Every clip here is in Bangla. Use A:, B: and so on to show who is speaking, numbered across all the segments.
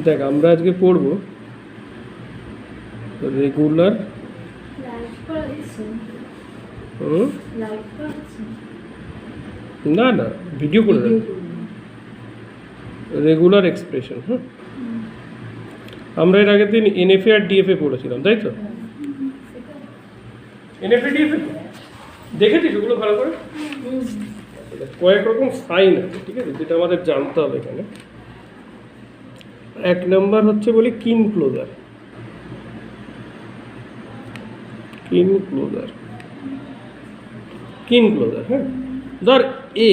A: দেখ আমরা আজকে পড়ব রেগুলার না না ভিডিও করে রেগুলার এক্সপ্রেশন। হ্যাঁ, আমরা এর আগের দিন এনএফএ আর ডিএফএ পড়েছিলাম, তাই তো? এনএফএ ডিএফএ দেখেছিস ওগুলো ভালো করে? কয়েক রকম সাইন আছে, ঠিক আছে, যেটা আমাদের জানতে হবে এখানে। এক নম্বর হচ্ছে বলি কিন ক্লোজার। কিন ক্লোজার, কিন ক্লোজার। হ্যাঁ, ধর এ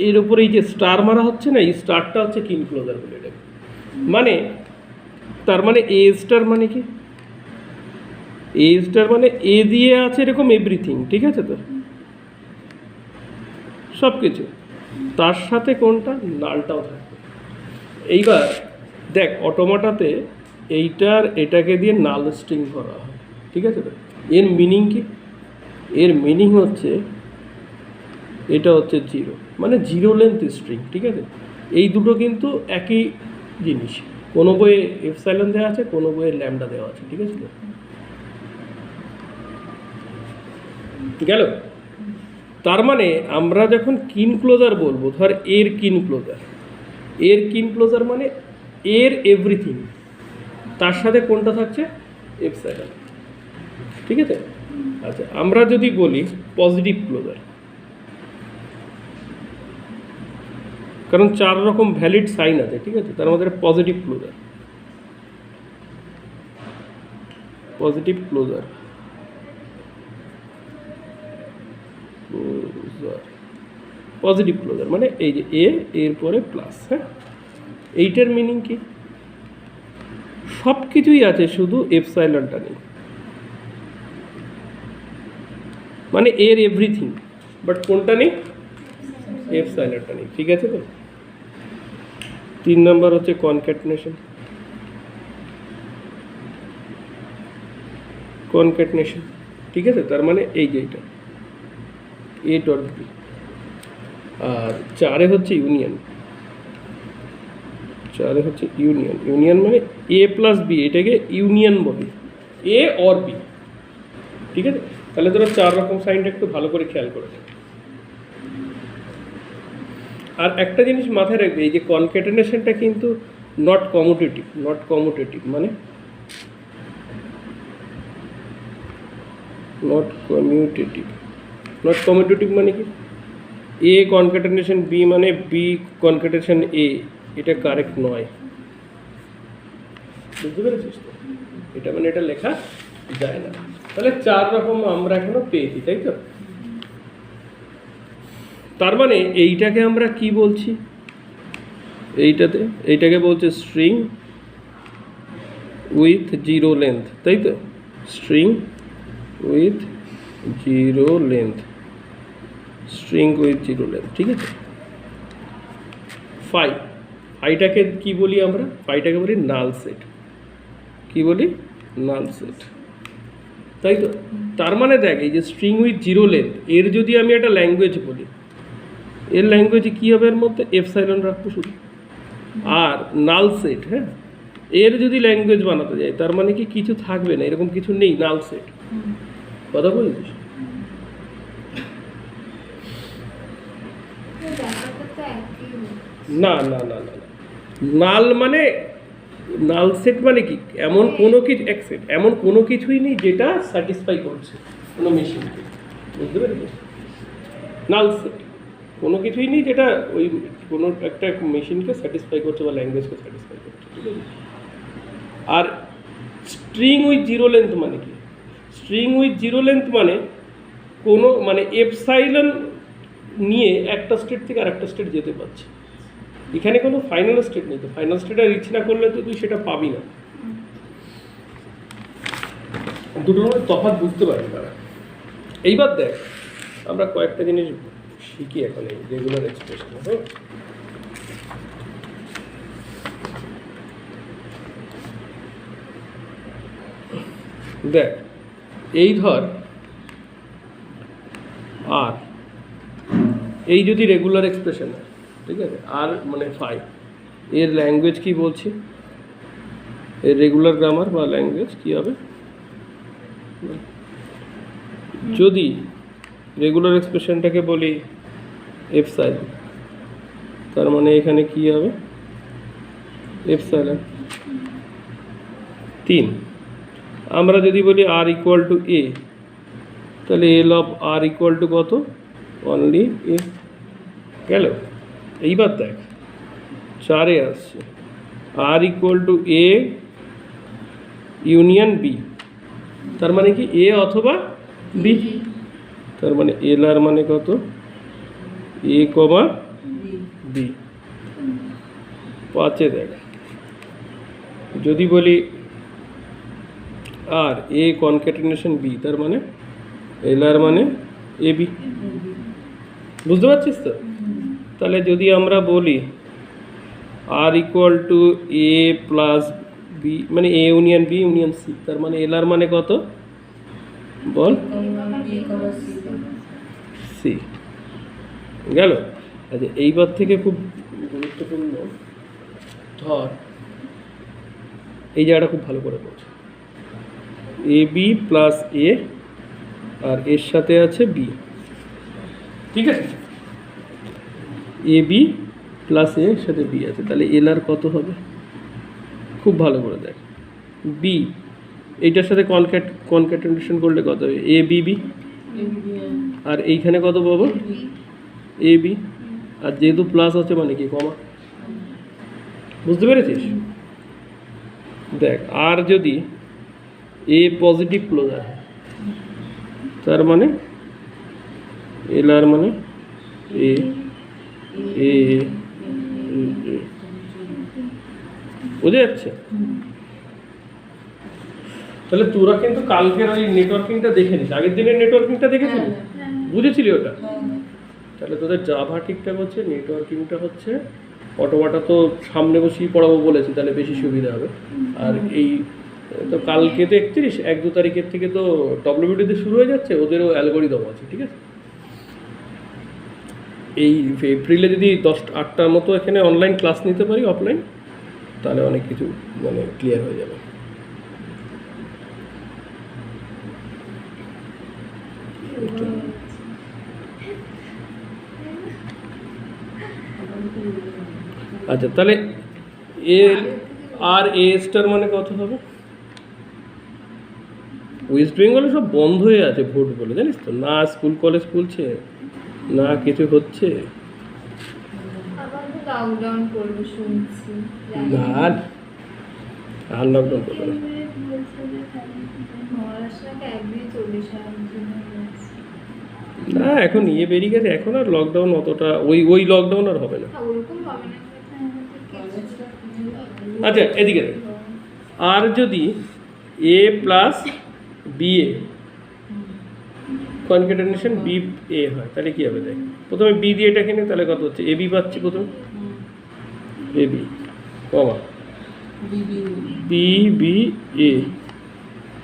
A: এর উপরে এই যে স্টার মারা হচ্ছে না, এই স্টারটা হচ্ছে কিন ক্লোজার বলে এটাকে। মানে তার মানে এ স্টার মানে কি? এ স্টার মানে এ দিয়ে আছে এরকম এভরিথিং, ঠিক আছে তো, সব কিছু, তার সাথে কোনটা নালটাও থাকবে। এইবার দেখ অটোমাটাতে এইটার এটাকে দিয়ে নাল স্ট্রিং করা হয়, ঠিক আছে তো। এর মিনিং কি? এর মিনিং হচ্ছে এটা হচ্ছে জিরো, মানে জিরো লেন্থ স্ট্রিং, ঠিক আছে। এই দুটো কিন্তু একই জিনিস, কোনো বইয়ে এপসাইলন দেওয়া আছে, কোনো বইয়ে ল্যামডা দেওয়া আছে, ঠিক আছে তো। গেল? তার মানে আমরা যখন কিন ক্লোজার বলবো, ধর এর কিন ক্লোজার, এর কিন ক্লোজার মানে এর এভরিথিং, তার সাথে কোনটা থাকছে? এপসাইলন, ঠিক আছে। আচ্ছা, আমরা যদি বলি পজিটিভ ক্লোজার, কারণ 4 রকম ভ্যালিড সাইন আছে, ঠিক আছে, তার মধ্যে positive closure. Positive closure, positive closure মানে এই যে এর পরে প্লাস। হ্যাঁ, এইটার মিনিং কি? সব কিছুই আছে, শুধু এপসাইলনটা নেই, মানে এর এভরিথিং, বাট কোনটা নেই? এপসাইলনটা নেই, ঠিক আছে তো। 3 নম্বর হচ্ছে কনক্যাটেনেশন। কনক্যাটেনেশন, ঠিক আছে, তার মানে এই যে এটা এ ডট বি। আর 4 হচ্ছে ইউনিয়ন। 4 হচ্ছে ইউনিয়ন। ইউনিয়ন মানে এ প্লাস বি, এটাকে ইউনিয়ন বলি, এ অর বি, ঠিক আছে। তাহলে তোরা 4 রকম সাইনটা একটু ভালো করে খেয়াল করে দেখ। আর একটা জিনিস মাথায় রাখবে, এই যে কনক্যাটেনেশনটা কিন্তু নট কমিউটেটিভ। নট কমিউটেটিভ মানে নট কমিউটেটিভ। নট কমিউটেটিভ মানে কি? এ কনক্যাটেনেশন বি মানে বি কনক্যাটেনেশন এ, এটা কারেক্ট নয়, বুঝতে পেরেছিস তো? এটা মানে এটা লেখা যায় না। তাহলে 4 রকম আমরা এখনো পেয়েছি, তাই তো। তার মানে এইটাকে আমরা কি বলছি? এইটাকে বলছে স্ট্রিং উইথ জিরো লেন্থ, তাই তো। String with zero length, string with zero length, ঠিক আছে। ফাইটাকে কি বলি আমরা? ফাইটাকে বলি নাল সেট। কি বলি? নাল সেট, তাই তো। তার মানে দেখ এই যে স্ট্রিং উইথ জিরো লেন্থ, এর যদি আমি একটা ল্যাঙ্গুয়েজ বলি, এর ল্যাঙ্গুয়েজে কী হবে? এর মধ্যে এপসাইলন রাখবো শুধু। আর নাল সেট, হ্যাঁ, এর যদি ল্যাঙ্গুয়েজ বানাতে যায়, তার মানে কি কিছু থাকবে না, এরকম কিছু নেই, নাল সেট। কথা বলছিস? না না না না না, নাল মানে নাল সেট মানে কি? এমন কোনো কিছু এক্সেট, এমন কোনো কিছুই নেই যেটা স্যাটিসফাই করছে কোনো মেশিনকে, বুঝতে পেরেছিস? নাল সেট কোনো কিছুই নেই যেটা ওই কোনো একটা মেশিনকে স্যাটিসফাই করছে বা ল্যাঙ্গুয়েজকে স্যাটিসফাই করছে, ঠিক আছে। আর স্ট্রিং উইথ জিরো লেন্থ মানে কি? স্ট্রিং উইথ জিরো লেন্থ মানে কোনো মানে এপসাইলন নিয়ে একটা স্টেট থেকে আর একটা স্টেট যেতে পারছে, এখানে কোনো ফাইনাল স্টেট নেই। তো ফাইনাল স্টেট আর রিচ না করলে তো তুই সেটা পাবি না। দুটোর মধ্যে তফাৎ বুঝতে পারবি না। এইবার দেখ আমরা কয়েকটা জিনিস শিখি এখন এই রেগুলার এক্সপ্রেশন। হ্যাঁ, দেখ এই ধর আর এই যদি রেগুলার এক্সপ্রেশন হয়, ঠিক আছে, আর মানে 5, এর ল্যাঙ্গুয়েজ কি বলছি, এর রেগুলার গ্রামার বা ল্যাঙ্গুয়েজ কি হবে? যদি রেগুলার এক্সপ্রেশনটাকে বলি এপসাইলন, তার মানে এখানে কি হবে? এপসাইলন 3। আমরা যদি বলি আর ইকুয়াল টু এ, তাহলে L of R equal to কত? Only A. গেল। এইবার দেখ 4-এ আসছে R equal to A union B, তার মানে কি এ অথবা বি, তার মানে এল আর মানে কত? এ কমা বি। 5-এ দেখ যদি বলি আর এ কনক্যাটিনেশন বি, তার মানে এল আর মানে এ বি। বুঝতে পারছিস তো? তাহলে যদি আমরা বলি R equal to A plus B, মানে A union B union C, তার মানে এল আর মানে কত বল? সি। গেল। আচ্ছা, এইবার থেকে খুব গুরুত্বপূর্ণ, ধর এই জায়গাটা খুব ভালো করে পড়ছে, এ বি প্লাস এ আর এর সাথে আছে বি, ঠিক আছে? এ বি প্লাস এর সাথে বি আছে, তাহলে এল আর কত হবে? খুব ভালো করে দেখ, বি এইটার সাথে কনক্যাটেনেশন করলে কত হবে? এ বি বি, আর এইখানে কত পাবো? এ বি, আর যেহেতু প্লাস আছে মানে কি কমা। বুঝতে পেরেছিস? দেখ আর যদি এ পজিটিভ ক্লোজার, তার মানে এল আর মানে এ এ বুঝে যাচ্ছে? তাহলে তোরা কিন্তু কালকের ওই নেটওয়ার্কিংটা দেখে নিস, আগের দিনের নেটওয়ার্কিংটা দেখেছিলি, বুঝেছিলি ওটা? তাহলে তোদের জাভা ঠিকঠাক হচ্ছে, নেটওয়ার্কিংটা হচ্ছে, অটোমাটা তো সামনে বসেই পড়াবো বলেছি, তাহলে বেশি সুবিধা হবে। আর এই তো কালকে তো 31, 1-2 তারিখের থেকে তো ডব্লিউবিটিতে শুরু হয়ে যাচ্ছে, ওদেরও অ্যালগরিদম আছে, ঠিক আছে? এই এপ্রিলে যদি 8টার মতো এখানে অনলাইন ক্লাস নিতে পারি, অফলাইন, তাহলে অনেক কিছু মানে ক্লিয়ার হয়ে যাবে। আচ্ছা, তাহলে এ আর এ স্টার মানে কত হবে? ওয়েস্ট বেঙ্গলে সব বন্ধ হয়ে আছে ভোট বলে, জানিস তো? না স্কুল কলেজ খুলছে, না কিছু হচ্ছে। না আর লকডাউন করবে না। না এখন ইয়ে বেরিয়ে গেছে, এখন আর লকডাউন অতটা ওই লকডাউন আর হবে না। আচ্ছা এদিকে দেখ, আর যদি এ plus B A concatenation B A হয়, তাহলে কি হবে? দেখ প্রথমে বি দিয়ে এটা কিনে, তাহলে কত হচ্ছে? এ বি পাচ্ছি প্রথমে, A B comma B B A,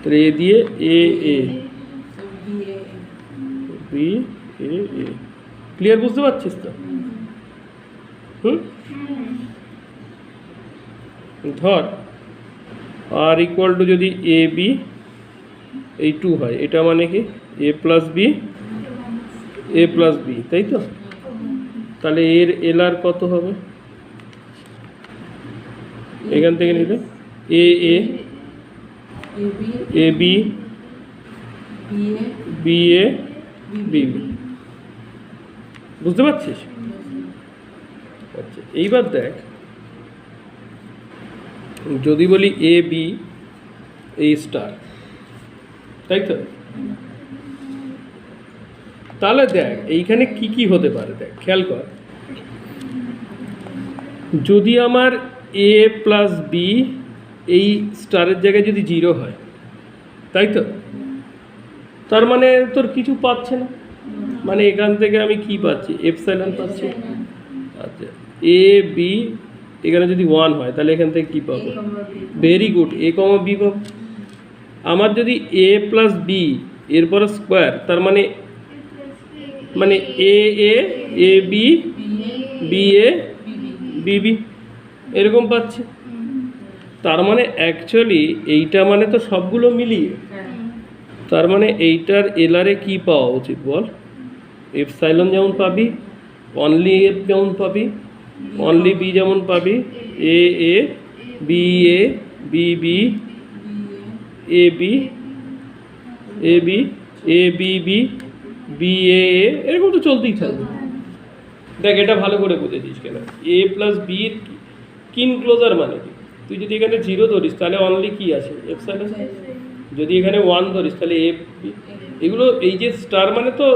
A: তাহলে এ দিয়ে এ A B A A. Clear? বুঝতে পারছিস তো? ধর আর ইকুয়াল টু যদি এ বি এই 2 হয়, এটা মানে কি এ plus B A plus B, তাই তো? তাহলে এর এল আর কত হবে? এখান থেকে নিলে এ এ A B B A B B. বুঝতে পারছিস? আচ্ছা এইবার দেখ, যদি বলি এ বি এ স্টার, তাই তো? তাহলে দেখ এইখানে কি কি হতে পারে, দেখ খেয়াল কর। যদি আমার এ প্লাস বি এই স্টারের জায়গায় যদি 0 হয়, তাই তো? তার মানে তোর কিছু পাচ্ছে না, মানে এখান থেকে আমি কি পাচ্ছি? এপসাইলন পাচ্ছি। আচ্ছা এ বি এখানে যদি 1 হয়, তাহলে এখান থেকে কী পাবো? ভেরি গুড, এ কমা বি পাবো। আমার যদি এ প্লাস বি এরপরে স্কোয়ার, তার মানে এ এ A B B A B B. এরকম পাচ্ছি। তার মানে অ্যাকচুয়ালি এইটা মানে তো সবগুলো মিলিয়ে, তার মানে এইটার এলারে কি পাওয়া উচিত বল? এপসাইলন যেমন পাবি, অনলি এফ যেমন পাবি, অনলি বি যেমন পাবি, এ A B A B B A B A B A B B B A এরকম তো চলতেই থাকবে। দেখ এটা ভালো করে বুঝেছিস কেন, এ প্লাস বির কিন ক্লোজার মানে কি? তুই যদি এখানে 0 ধরিস তাহলে অনলি কি আছে? এপসাইলন। যদি এখানে 1 ধরিস তাহলে এ বি। এগুলো এই যে স্টার মানে তো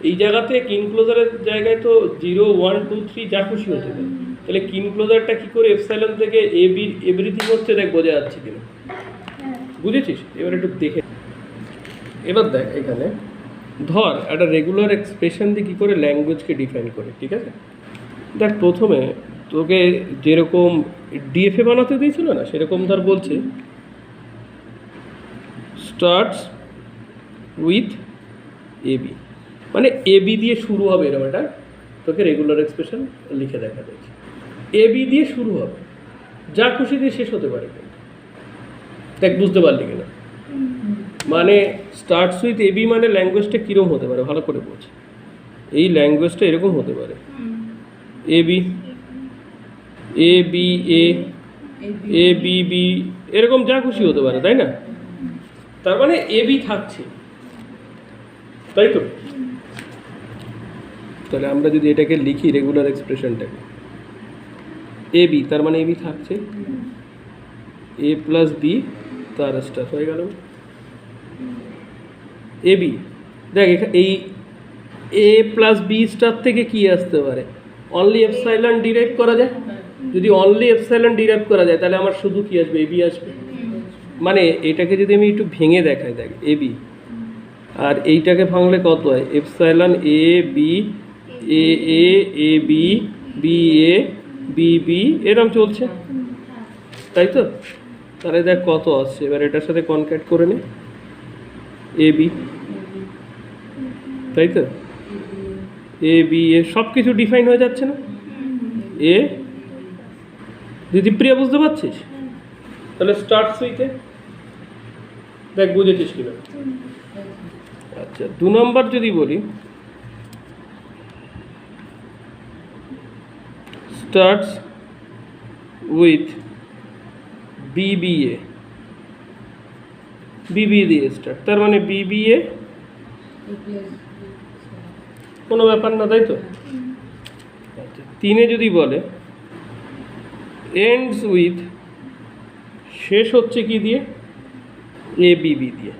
A: এই জায়গাতে কিন ক্লোজারের জায়গায় তো 0 1 2 3 যা খুশি হতে পারে। তাহলে কিন ক্লোজারটা কী করে এপসাইলন থেকে এ বি এভরিথিং হচ্ছে, দেখ বোঝা যাচ্ছে কিনা, বুঝেছিস? এবার একটু দেখে, এবার দেখ এখানে ধর একটা রেগুলার এক্সপ্রেশন দিয়ে কী করে ল্যাঙ্গুয়েজকে ডিফাইন করে, ঠিক আছে? দেখ প্রথমে তোকে যেরকম ডিএফএ বানাতে দিয়েছিল না, সেরকম ধর বলছে স্টার্টস উইথ এবি, মানে এবি দিয়ে শুরু হবে, এরকম একটা তোকে রেগুলার এক্সপ্রেশন লিখে দেখা যাচ্ছে। এবি দিয়ে শুরু হবে, যা খুশি দিয়ে শেষ হতে পারে। দেখ বুঝতে পারলি কিনা? মানে স্টার্টস উইথ এবি মানে ল্যাঙ্গুয়েজটা কীরকম হতে পারে ভালো করে বোঝ। এই ল্যাঙ্গুয়েজটা এরকম হতে পারে, AB A B A B B এরকম যা খুশি হতে পারে, তাই না? তার মানে এবি থাকছে, তাই তো? তাহলে আমরা যদি এটাকে লিখি রেগুলার এক্সপ্রেশনটাকে এবি, তার মানে এবি থাকছে, এ প্লাস বি তার স্টার হয়ে গেল এবি। দেখ এই এ প্লাস বি স্টার থেকে কি আসতে পারে? অনলি এপসাইলন ডিরাইভ করা যায়। যদি অনলি এপসাইলন ডিরাইভ করা যায় তাহলে আমার শুধু কি আসবে? এবি আসবে। মানে এটাকে যদি আমি একটু ভেঙে দেখাই, দেখ এবি আর এইটাকে ভাঙলে কত হয়? Epsilon A B A A A B B A B B এরকম চলছে, তাই তো? তাহলে দেখ কত আসছে, এবার এটার সাথে কনক্যাট করে নে, এ বি, তাই তো? এ বি এ সব কিছু ডিফাইন হয়ে যাচ্ছে না? এ দিদি প্রিয়া বুঝতে পারছিস? তাহলে স্টার্ট সুইতে দেখ বুঝেছিস কিনা? আচ্ছা 2 নম্বর যদি বলি স্টার্টস উইথ বিবিএ, বিবি দিয়ে স্টার্ট, তার মানে বিবিএ কোনো ব্যাপার না, তাই তো? আচ্ছা 3 যদি বলে এন্ডস উইথ, শেষ হচ্ছে কি দিয়ে? এ বিবি দিয়ে,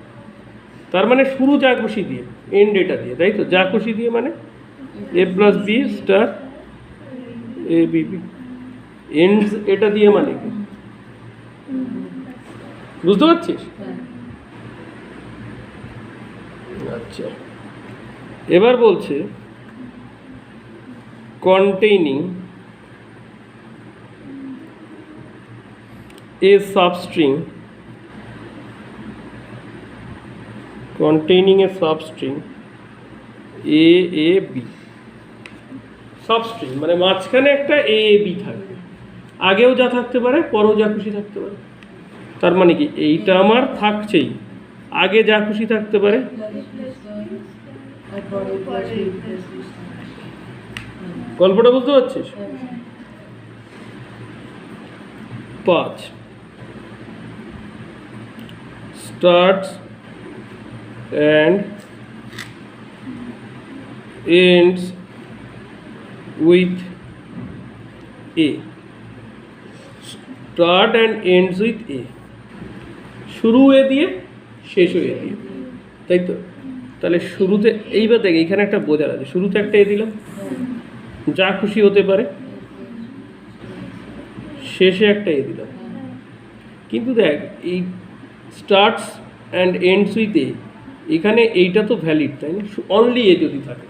A: তার মানে শুরু যা খুশি দিয়ে, এন্ড এটা দিয়ে, তাই তো? যা খুশি দিয়ে মানে এ প্লাস বি স্টার এ বিবি, এন্ডস এটা দিয়ে মানে কি বুঝতে পারছিস? আচ্ছা এবার বলছে containing a substring, containing a substring a a b, substring মানে মাঝখানে একটা এ বি থাকবে, আগেও যা থাকতে পারে পরেও যা খুশি থাকতে পারে। তার মানে কি এইটা আমার থাকছেই, আগে যা খুশি থাকতে পারে, গল্পটা বুঝতে পারছিস? 5 starts and ends with A, start and ends with A, শুরু এ দিয়ে শেষও এ দিয়ে, তাই তো? তাহলে শুরুতে এইবার দেখ এইখানে একটা বোঝার আছে, শুরুতে একটা এ দিলাম যা খুশি হতে পারে, শেষে একটা এ দিলাম, কিন্তু দেখ এই starts and ends with a, এখানে এইটা তো ভ্যালিড, তাই না? অনলি এ যদি থাকে,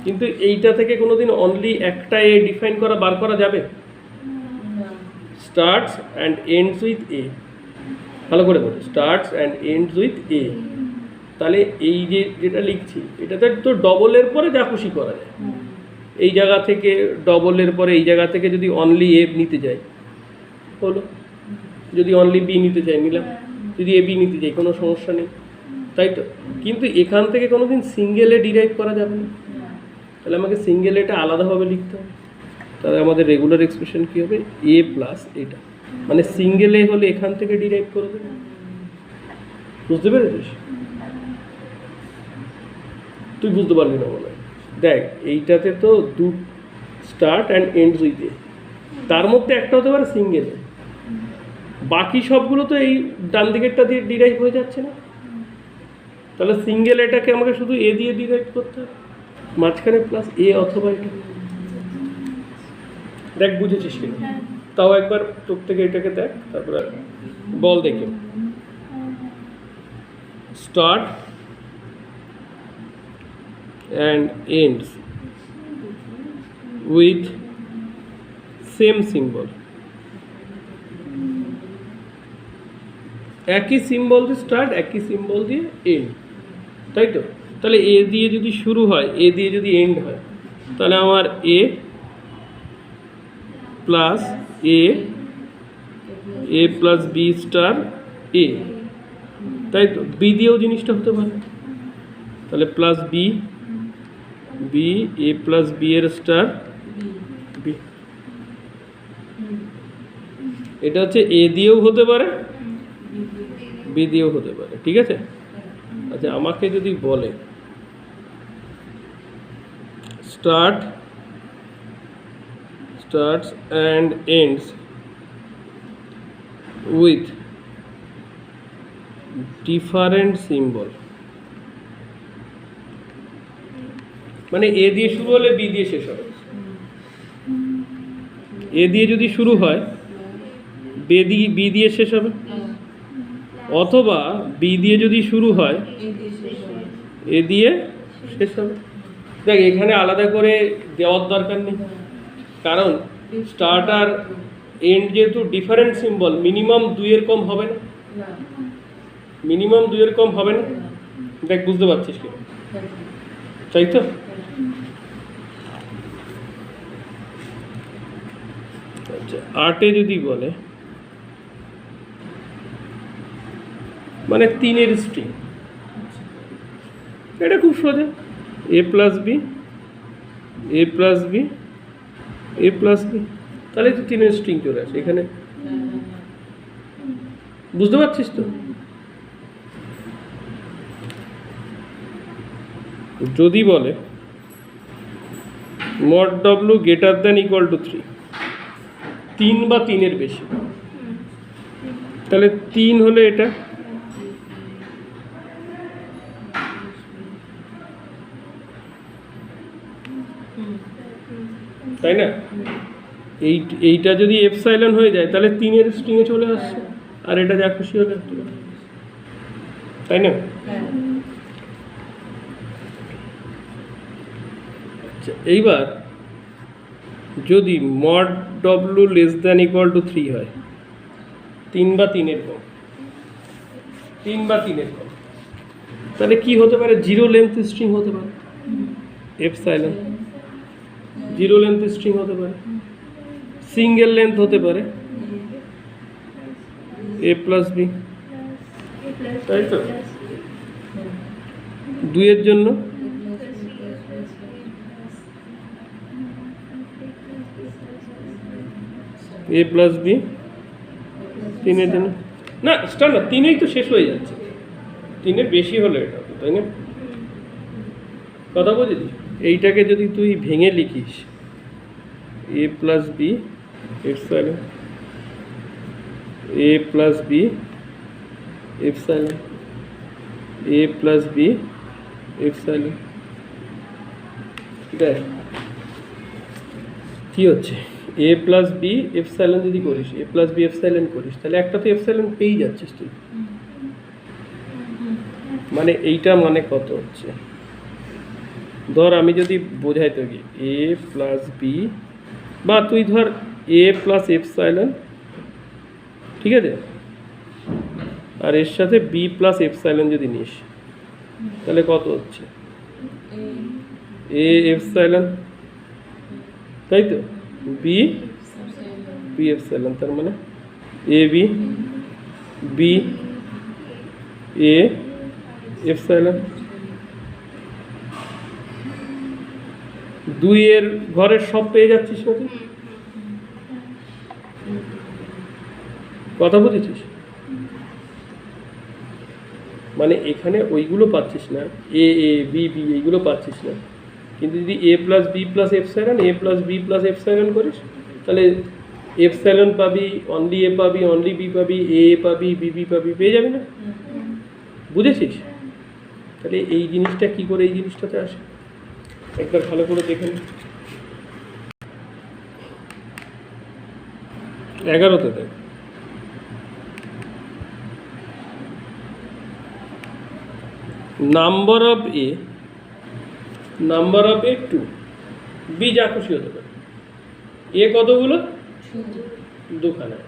A: কিন্তু এইটা থেকে কোনোদিন অনলি একটা এ ডিফাইন করা বার করা যাবে? Starts and ends with a, ভালো করে বলো, starts and ends with a. তাহলে এই যে যেটা লিখছি এটাতে তো ডবলের পরে যা খুশি করা যায়, এই জায়গা থেকে ডবলের পরে এই জায়গা থেকে যদি অনলি এ নিতে যাই হলো, যদি অনলি বি নিতে চাই নিলাম, যদি এ বি নিতে চাই কোনো সমস্যা নেই, তাই তো। কিন্তু এখান থেকে কোনো দিন সিঙ্গেল এ ডিরাইভ করা যাবে না, তাহলে আমাকে সিঙ্গেল এটা আলাদাভাবে লিখতে হবে। তাহলে আমাদের রেগুলার এক্সপ্রেশন কী হবে, এ প্লাস এটা, মানে সিঙ্গেল এ হলে এখান থেকে ডিরাইভ করে দেবে। বুঝতে পেরেছিস? তুই বুঝতে পারলি না মনে হয়। দেখ এইটাতে তো দু start and ends with a, তার মধ্যে একটা হতে পারে সিঙ্গেল এ, বাকি সবগুলো তো এই ডান দিকেরটা দিয়ে ডিরাইভ হয়ে যাচ্ছে না, তাহলে সিঙ্গেল এটাকে আমাকে শুধু এ দিয়ে ডিরাইভ করতে হবে, মাঝখানে প্লাস এ অথবা এটা। দেখ বুঝেছিস কিনা, তাও একবার তোর থেকে এটাকে দেখ, তারপরে বল দেখে। Start and ends with same symbol, একই সিম্বল দিয়ে স্টার্ট, একই সিম্বল দিয়ে এন্ড, তাই তো। তাহলে এ দিয়ে যদি শুরু হয়, এ দিয়ে যদি এন্ড হয়, তাহলে আমার এ প্লাস এ প্লাস বি স্টার এ, তাই তো। বি দিয়েও জিনিসটা হতে পারে, তাহলে plus B A plus B এর স্টার বি, এটা হচ্ছে এ দিয়েও হতে পারে বি দিয়েও হতে পারে, ঠিক আছে। আচ্ছা আমাকে যদি বলে starts and ends with different symbol, মানে এ দিয়ে শুরু হলে বি দিয়ে শেষ হবে, এ দিয়ে যদি শুরু হয় বি দিয়ে শেষ হবে, অথবা বি দিয়ে যদি শুরু হয় এ দিয়ে শেষ হবে। দেখ এখানে আলাদা করে দেওয়ার দরকার নেই, কারণ স্টার্ট আর এন্ড যেহেতু ডিফারেন্ট সিম্বল, মিনিমাম 2 এর কম হবে না, মিনিমাম 2 এর কম হবে না। দেখ বুঝতে পারছিস কি, তাই তো। আচ্ছা 8-এ যদি বলে, মানে 3-এর স্ট্রিং, এটা খুব সোজা, এ plus B A plus B A plus B, তাহলে তো 3-এর স্ট্রিং চলে আসে এখানে। বুঝতে পারছিস তো? যদি বলে mod w greater than equal to 3, 3 বা 3-এর বেশি, তাহলে 3 হলে এটা, তাই না। এইটা যদি এপসাইলন হয়ে যায় তাহলে 3-এর স্ট্রিংয়ে চলে আসছে, আর এটা যা খুশি হলে, তাই না। আচ্ছা এইবার যদি mod w less than equal to 3 হয়, 3 বা 3-এর কম, 3 বা 3-এর কম, তাহলে কি হতে পারে, 0 লেন্থ স্ট্রিং হতে পারে, এপসাইলন 0 লেন্থ স্ট্রিং হতে পারে, সিঙ্গেল লেন্থ হতে পারে এ প্লাস বি, তাই তো। 2-এর জন্য এ প্লাস বি, 3-এর জন্য না স্টার না, 3-এই তো শেষ হয়ে যাচ্ছে, 3-এর বেশি হলে এটা, তাই না। কথা বুঝলি? এইটাকে যদি তুই ভেঙে লিখিস, এ plus B epsilon, A plus B epsilon, A plus B epsilon, দেখ কি হচ্ছে, এ প্লাস বি এপসাইলন যদি করিস, এ প্লাস বি এপসাইলন করিস, তাহলে একটা তো এপসাইলন পেয়েই যাচ্ছিস তুই। মানে এইটা মানে কত হচ্ছে, ধর আমি যদি বোঝাই তোকে এ প্লাস বি, বা তুই ধর এ প্লাস এপসাইলন, ঠিক আছে, আর এর সাথে বি প্লাস এপসাইলন যদি নিস, তাহলে কত হচ্ছে, এ এপসাইলন তাই তো, বি বি এপসাইলন, তার মানে A B B A epsilon. 2 এর ঘরের সব পেয়ে যাচ্ছিস না তুই? কথা বুঝেছিস? মানে এখানে ওইগুলো পাচ্ছিস না, এ এ বি বি এইগুলো পাচ্ছিস না, কিন্তু যদি এ plus B plus epsilon, A plus B plus epsilon করিস, তাহলে এপসাইলন পাবি, অনলি এ পাবি, অনলি বি পাবি, এ পাবি, বি বি পাবি, পেয়ে যাবি না? বুঝেছিস? তাহলে এই জিনিসটা কি করে এই জিনিসটাতে আসে একবার ভালো করে দেখে নে। 11তে দেখ, নাম্বার অফ এ 2, বি যা খুশি হতে পারে, এ কতগুলো? 2খানা,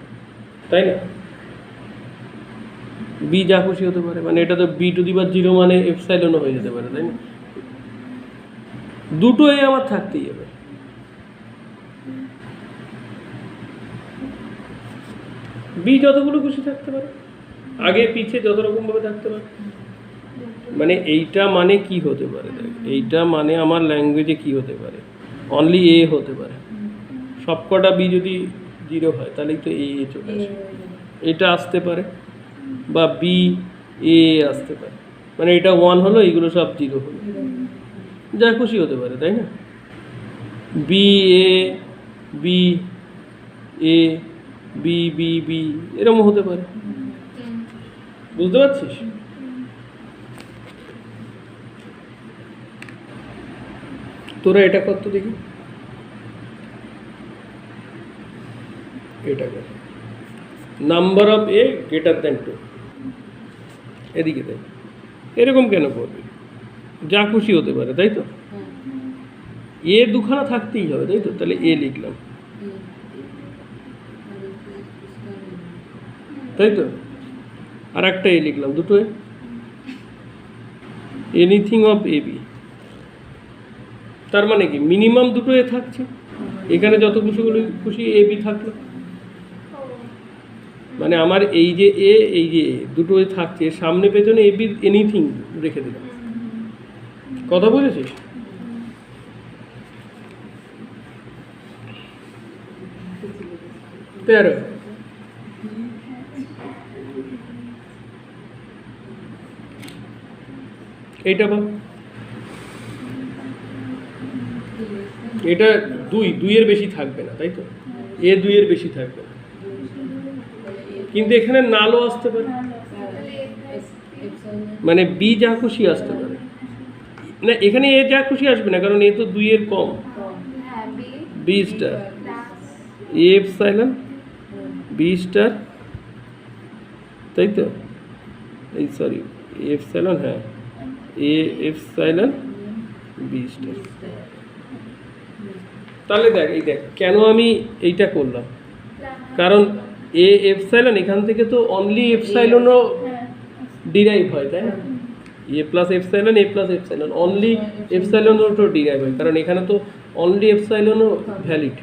A: তাই না? বি যা খুশি হতে পারে, মানে এটা তো বি টু দি পাওয়ার 0 মানে এপসাইলনও হয়ে যেতে পারে, তাই না? দুটো এ আমার থাকতেই হবে। বি যতগুলো খুশি থাকতে পারে, আগে পিছে যত রকম ভাবে থাকতে পারে। মানে এইটা মানে কি হতে পারে দেখ, এইটা মানে আমার ল্যাঙ্গুয়েজে কি হতে পারে, অনলি এ হতে পারে। সবকটা বি যদি 0 হয় তাহলেই তো এ চলে আসে, এটা আসতে পারে, বা বি এ আসতে পারে, মানে এটা 1 হলো, এইগুলো সব 0 হলো, যা খুশি হতে পারে, তাই না? B A B A B B B এরকম হতে পারে, বুঝতে পারছিস? তোরা এটা কর তো দেখি, এটা কর, number of A greater than 2, এদিকে দেখ, এরকম কেন করবি? যা খুশি হতে পারে, তাই তো? এ 2খানা থাকতেই হবে, তাই তো? তাহলে এ লিখলাম, তাই তো? আর একটা এ লিখলাম, দুটো এ, এনিথিং অফ এ বি, তার মানে কি মিনিমাম দুটো এ থাকছে, এখানে যত খুশি এ বি থাকলো, মানে আমার এই যে এ এই যে এ দুটো এ থাকছে, সামনে পেছনে এ বি এনিথিং রেখে দিলাম। কথা বুঝেছিস? তেরো, এইটা বল, এটা 2 এর বেশি থাকবে না, তাই তো? এ 2 এর বেশি থাকবে না, কিন্তু এখানে নালও আসতে পারে, মানে বি যা খুশি আসতে পারে না, এখানে এ যা খুশি আসবে না, কারণ এ তো 2 এর কম। B star A epsilon B star, তাই তো? এই সরি এ এপসাইলন, হ্যাঁ এ এপসাইলন বি স্টার। তাহলে দেখ, এই দেখ কেন আমি এইটা করলাম, কারণ এ এপসাইলন এখান থেকে তো অনলি এপসাইলনও ডিরাইভ হয়, তাই না? A plus epsilon, A plus epsilon, only এপসাইলনও তো ডিরাইভ হয়, কারণ এখানে তো অনলি এপসাইলনও ভ্যালিড।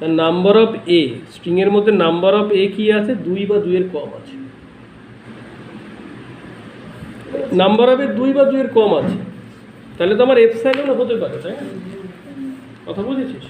A: আর নাম্বার অফ এ, স্ট্রিংয়ের মধ্যে নাম্বার অফ এ কি আছে? 2 বা 2 এর কম আছে, নাম্বার অফ এ 2 বা 2 এর কম আছে, তাহলে তো আমার এপসাইলনও হতে পারে, তাই না? কথা বুঝেছিস?